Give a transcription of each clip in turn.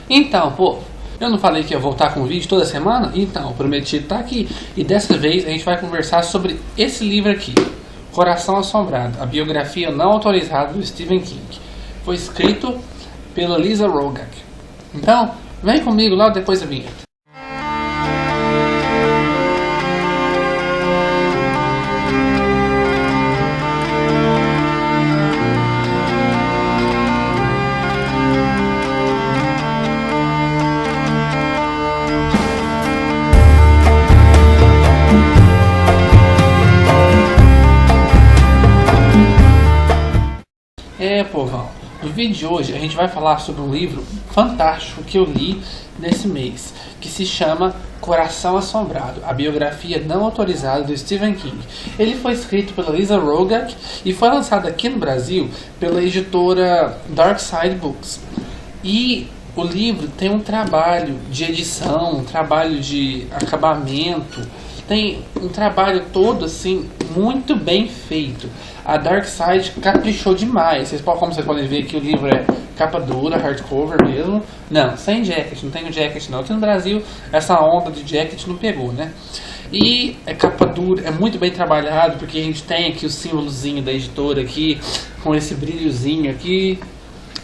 Então, pô, eu não falei que ia voltar com vídeo toda semana? Então, o prometido tá aqui. E dessa vez a gente vai conversar sobre esse livro aqui, Coração Assombrado, a biografia não autorizada do Stephen King. Foi escrito pela Lisa Rogach. Então, vem comigo logo depois da vinheta. Povão, no vídeo de hoje a gente vai falar sobre um livro fantástico que eu li nesse mês, que se chama Coração Assombrado, a biografia não autorizada do Stephen King. Ele foi escrito pela Lisa Rogach e foi lançado aqui no Brasil pela editora Dark Side Books. E o livro tem um trabalho de edição, um trabalho de acabamento, tem um trabalho todo assim muito bem feito. A Dark Side caprichou demais. Como vocês podem ver aqui, o livro é capa dura, hardcover mesmo. Não, sem jacket, não tem o jacket não. Aqui no Brasil essa onda de jacket não pegou, né? E é capa dura, é muito bem trabalhado, porque a gente tem aqui o símbolozinho da editora aqui, com esse brilhozinho aqui.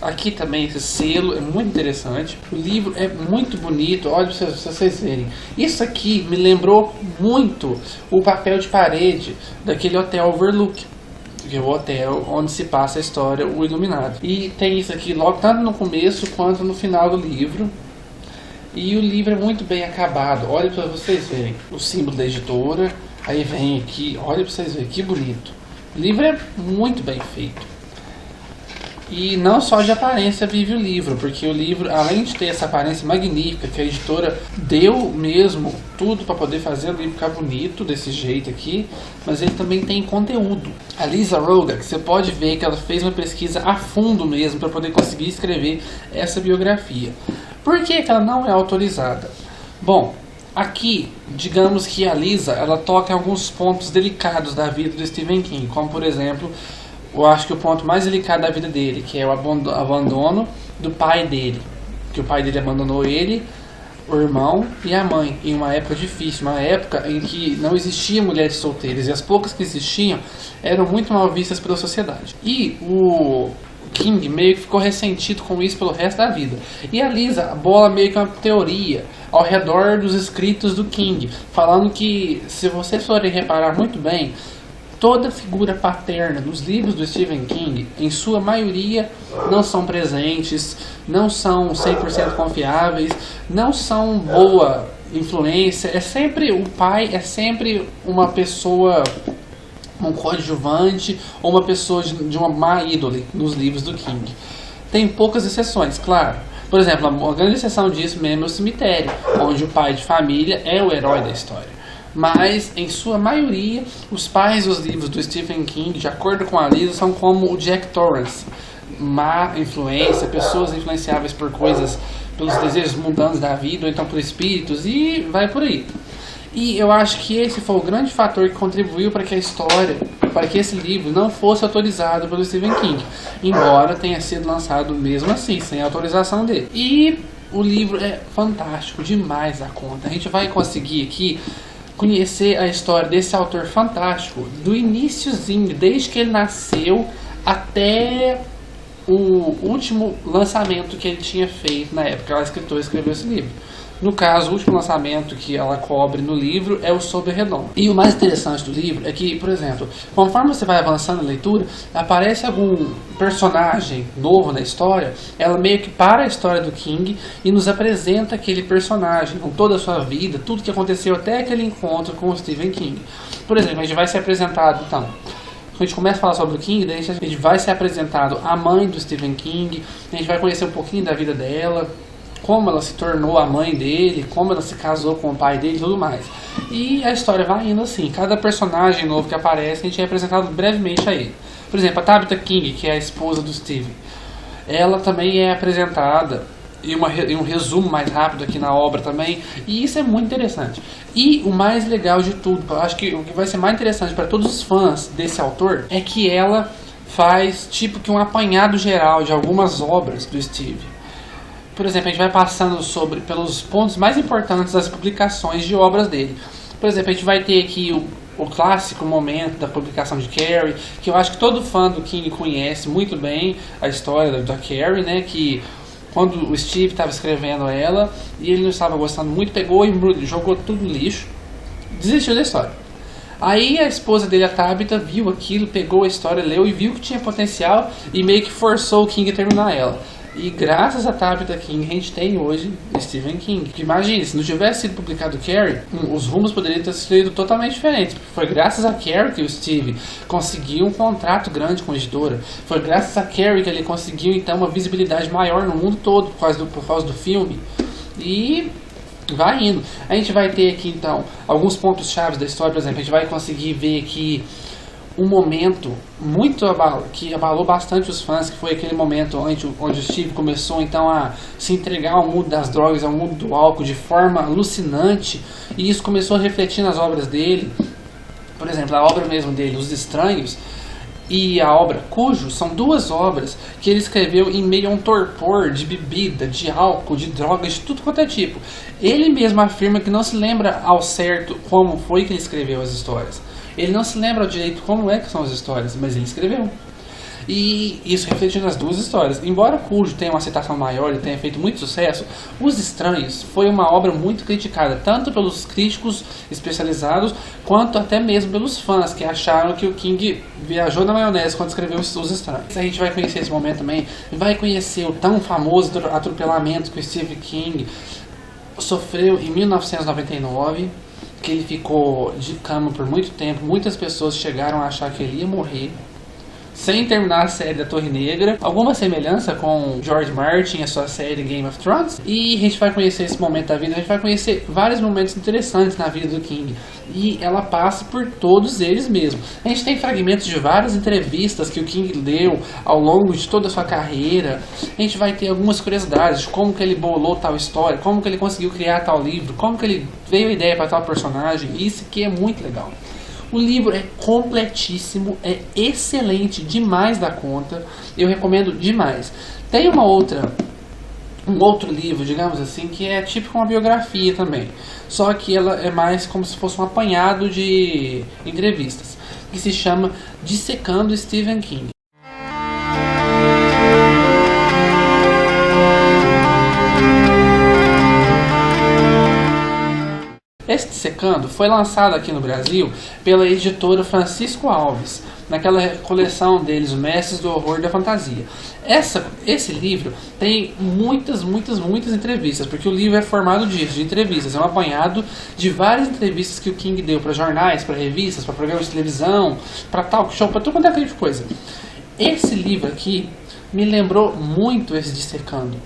Aqui também esse selo é muito interessante. O livro é muito bonito. Olha para vocês verem. Isso aqui me lembrou muito o papel de parede daquele hotel Overlook, que é o hotel onde se passa a história O Iluminado. E tem isso aqui logo tanto no começo quanto no final do livro. E o livro é muito bem acabado. Olha para vocês verem o símbolo da editora. Aí vem aqui, olha para vocês verem que bonito. O livro é muito bem feito. E não só de aparência vive o livro, porque o livro, além de ter essa aparência magnífica, que a editora deu mesmo tudo para poder fazer o livro ficar bonito desse jeito aqui, mas ele também tem conteúdo. A Lisa Rogach, você pode ver que ela fez uma pesquisa a fundo mesmo para poder conseguir escrever essa biografia. Por que ela não é autorizada? Bom, aqui, digamos que a Lisa, ela toca em alguns pontos delicados da vida do Stephen King, como por exemplo, eu acho que o ponto mais delicado da vida dele, que é o abandono do pai dele. Que o pai dele abandonou ele, o irmão e a mãe, em uma época difícil, uma época em que não existiam mulheres solteiras, e as poucas que existiam eram muito mal vistas pela sociedade. E o King meio que ficou ressentido com isso pelo resto da vida. E a Lisa bola meio que uma teoria ao redor dos escritos do King, falando que, se vocês forem reparar muito bem, toda figura paterna nos livros do Stephen King, em sua maioria, não são presentes, não são 100% confiáveis, não são boa influência. É sempre o pai, é sempre uma pessoa, um coadjuvante ou uma pessoa de uma má índole nos livros do King. Tem poucas exceções, claro. Por exemplo, uma grande exceção disso mesmo é o Cemitério, onde o pai de família é o herói da história. Mas, em sua maioria, os pais dos livros do Stephen King, de acordo com a Lisa, são como o Jack Torrance. Má influência, pessoas influenciáveis por coisas, pelos desejos mundanos da vida, ou então por espíritos, e vai por aí. E eu acho que esse foi o grande fator que contribuiu para que a história, para que esse livro não fosse autorizado pelo Stephen King, embora tenha sido lançado mesmo assim, sem a autorização dele. E o livro é fantástico, demais da conta. A gente vai conseguir aqui conhecer a história desse autor fantástico do iniciozinho, desde que ele nasceu até o último lançamento que ele tinha feito na época que a escritora escreveu esse livro. No caso, o último lançamento que ela cobre no livro é o Sob a Redonda. E o mais interessante do livro é que, por exemplo, conforme você vai avançando na leitura, aparece algum personagem novo na história, ela meio que para a história do King e nos apresenta aquele personagem, com toda a sua vida, tudo que aconteceu até aquele encontro com o Stephen King. Por exemplo, a gente vai ser apresentado, então, quando a gente começa a falar sobre o King, daí a gente vai ser apresentado a mãe do Stephen King, a gente vai conhecer um pouquinho da vida dela, como ela se tornou a mãe dele, como ela se casou com o pai dele e tudo mais. E a história vai indo assim, cada personagem novo que aparece, a gente é apresentado brevemente a ele. Por exemplo, a Tabitha King, que é a esposa do Steve, ela também é apresentada em um resumo mais rápido aqui na obra também, e isso é muito interessante. E o mais legal de tudo, eu acho que o que vai ser mais interessante para todos os fãs desse autor, é que ela faz tipo que um apanhado geral de algumas obras do Steve. por exemplo, a gente vai passando pelos pontos mais importantes das publicações de obras dele. Por exemplo, a gente vai ter aqui o clássico momento da publicação de Carrie, que eu acho que todo fã do King conhece muito bem a história da Carrie, né? Que quando o Steve estava escrevendo ela e ele não estava gostando muito, pegou e jogou tudo no lixo, desistiu da história. Aí a esposa dele, a Tabitha, viu aquilo, pegou a história, leu e viu que tinha potencial e meio que forçou o King a terminar ela. E graças a Tabitha King, a gente tem hoje Stephen King. Imagine, se não tivesse sido publicado Carrie, os rumos poderiam ter sido totalmente diferentes. Foi graças a Carrie que o Steve conseguiu um contrato grande com a editora. Foi graças a Carrie que ele conseguiu, então, uma visibilidade maior no mundo todo por causa do filme. E vai indo. A gente vai ter aqui, então, alguns pontos chaves da história. Por exemplo, a gente vai conseguir ver aqui um momento muito que abalou bastante os fãs, que foi aquele momento onde o Steve começou então a se entregar ao mundo das drogas, ao mundo do álcool de forma alucinante, e isso começou a refletir nas obras dele. Por exemplo, a obra mesmo dele, Os Estranhos, e a obra Cujo, são duas obras que ele escreveu em meio a um torpor de bebida, de álcool, de drogas, de tudo quanto é tipo. Ele mesmo afirma que não se lembra ao certo como foi que ele escreveu as histórias. Ele não se lembra direito como é que são as histórias, mas ele escreveu. E isso refletiu nas duas histórias. Embora Cujo tenha uma aceitação maior e tenha feito muito sucesso, Os Estranhos foi uma obra muito criticada, tanto pelos críticos especializados, quanto até mesmo pelos fãs, que acharam que o King viajou na maionese quando escreveu Os Estranhos. A gente vai conhecer esse momento também, vai conhecer o tão famoso atropelamento que o Stephen King sofreu em 1999, que ele ficou de cama por muito tempo. Muitas pessoas chegaram a achar que ele ia morrer sem terminar a série da Torre Negra. Alguma semelhança com George Martin e a sua série Game of Thrones. E a gente vai conhecer esse momento da vida, a gente vai conhecer vários momentos interessantes na vida do King. E ela passa por todos eles mesmo. A gente tem fragmentos de várias entrevistas que o King deu ao longo de toda a sua carreira. A gente vai ter algumas curiosidades de como que ele bolou tal história, como que ele conseguiu criar tal livro, como que ele veio a ideia para tal personagem. Isso que é muito legal. O livro é completíssimo, é excelente demais da conta, eu recomendo demais. Tem um outro livro, digamos assim, que é tipo uma biografia também, só que ela é mais como se fosse um apanhado de entrevistas, que se chama Dissecando Stephen King. Esse Dissecando foi lançado aqui no Brasil pela editora Francisco Alves, naquela coleção deles, Mestres do Horror e da Fantasia. Esse livro tem muitas entrevistas, porque o livro é formado disso, de entrevistas. É um apanhado de várias entrevistas que o King deu para jornais, para revistas, para programas de televisão, para talk show, para tudo quanto é tipo de coisa. Esse livro aqui me lembrou muito esse Dissecando,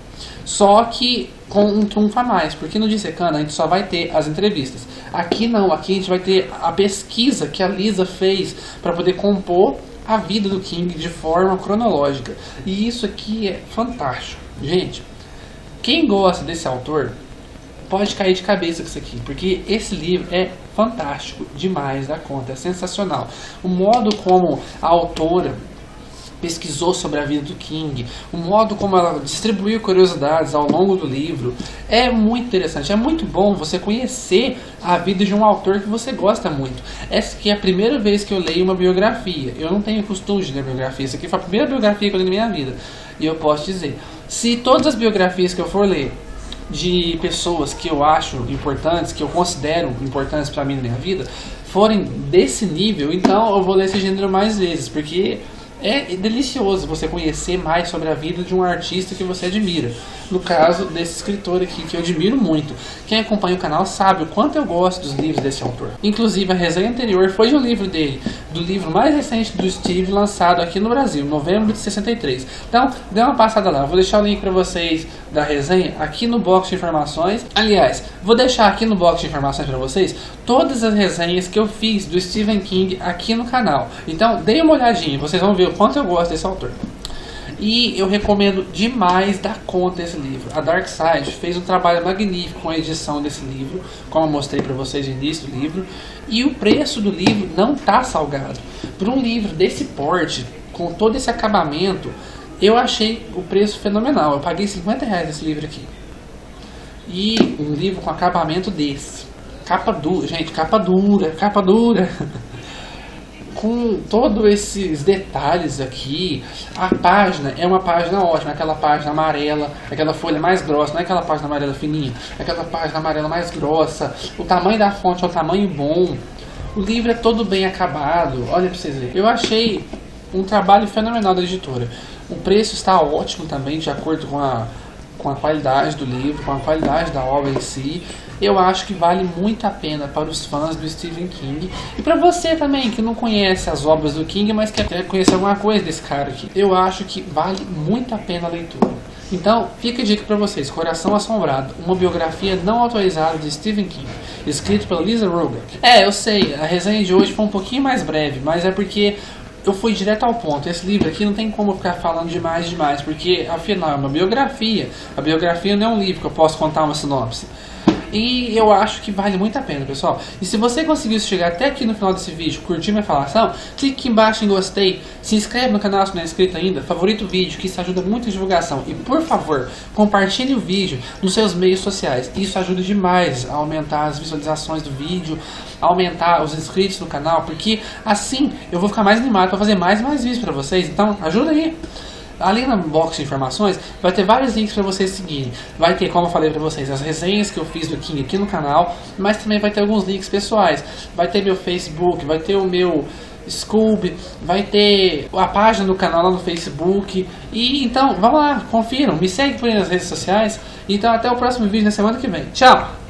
só que com um trunfo a mais, porque no Dissecando a gente só vai ter as entrevistas. Aqui não, aqui a gente vai ter a pesquisa que a Lisa fez para poder compor a vida do King de forma cronológica. E isso aqui é fantástico. Gente, quem gosta desse autor pode cair de cabeça com isso aqui, porque esse livro é fantástico demais da conta, é sensacional. O modo como a autora pesquisou sobre a vida do King, o modo como ela distribuiu curiosidades ao longo do livro é muito interessante. É muito bom você conhecer a vida de um autor que você gosta muito. Essa aqui é a primeira vez que eu leio uma biografia. Eu não tenho costume de ler biografia. Essa aqui foi a primeira biografia que eu li na minha vida. E eu posso dizer, se todas as biografias que eu for ler de pessoas que eu acho importantes, que eu considero importantes para mim na minha vida, forem desse nível, então eu vou ler esse gênero mais vezes, porque é delicioso você conhecer mais sobre a vida de um artista que você admira. No caso desse escritor aqui, que eu admiro muito. Quem acompanha o canal sabe o quanto eu gosto dos livros desse autor. Inclusive, a resenha anterior foi de um livro dele, do livro mais recente do Steve, lançado aqui no Brasil, novembro de 63. Então, dê uma passada lá. Vou deixar o link para vocês da resenha aqui no box de informações. Aliás, vou deixar aqui no box de informações para vocês todas as resenhas que eu fiz do Stephen King aqui no canal. Então, dê uma olhadinha, vocês vão ver o quanto eu gosto desse autor. E eu recomendo demais dar conta desse livro. A Dark Side fez um trabalho magnífico com a edição desse livro, como eu mostrei para vocês no início do livro. E o preço do livro não tá salgado. Por um livro desse porte, com todo esse acabamento, Eu achei o preço fenomenal. Eu paguei R$50 nesse livro aqui. E um livro com acabamento desse. Capa dura, gente, capa dura, capa dura. Com todos esses detalhes aqui. A página é uma página ótima, aquela página amarela, aquela folha mais grossa, não é aquela página amarela fininha, é aquela página amarela mais grossa. O tamanho da fonte é um tamanho bom. O livro é todo bem acabado. Olha pra vocês verem. Eu achei um trabalho fenomenal da editora. O preço está ótimo também, de acordo com a qualidade do livro, com a qualidade da obra em si. Eu acho que vale muito a pena para os fãs do Stephen King. E para você também, que não conhece as obras do King, mas quer conhecer alguma coisa desse cara aqui. Eu acho que vale muito a pena a leitura. Então, fica a dica para vocês. Coração Assombrado, uma biografia não autorizada de Stephen King, escrito pela Lisa Rugack. Eu sei, a resenha de hoje foi um pouquinho mais breve, mas é porque eu fui direto ao ponto. Esse livro aqui não tem como ficar falando demais, porque afinal é uma biografia. A biografia não é um livro que eu posso contar uma sinopse. E eu acho que vale muito a pena, pessoal. E se você conseguiu chegar até aqui no final desse vídeo, curtir minha falação, clique aqui embaixo em gostei, se inscreve no canal se não é inscrito ainda, favorita o vídeo, que isso ajuda muito a divulgação. E por favor, compartilhe o vídeo nos seus meios sociais. Isso ajuda demais a aumentar as visualizações do vídeo, aumentar os inscritos no canal, porque assim eu vou ficar mais animado para fazer mais e mais vídeos para vocês. Então ajuda aí. Ali na box de informações vai ter vários links para vocês seguirem. Vai ter, como eu falei para vocês, as resenhas que eu fiz do King aqui no canal, mas também vai ter alguns links pessoais. Vai ter meu Facebook, vai ter o meu Scoob, vai ter a página do canal lá no Facebook. E então, vamos lá, confiram, me segue por aí nas redes sociais. Então até o próximo vídeo na semana que vem. Tchau!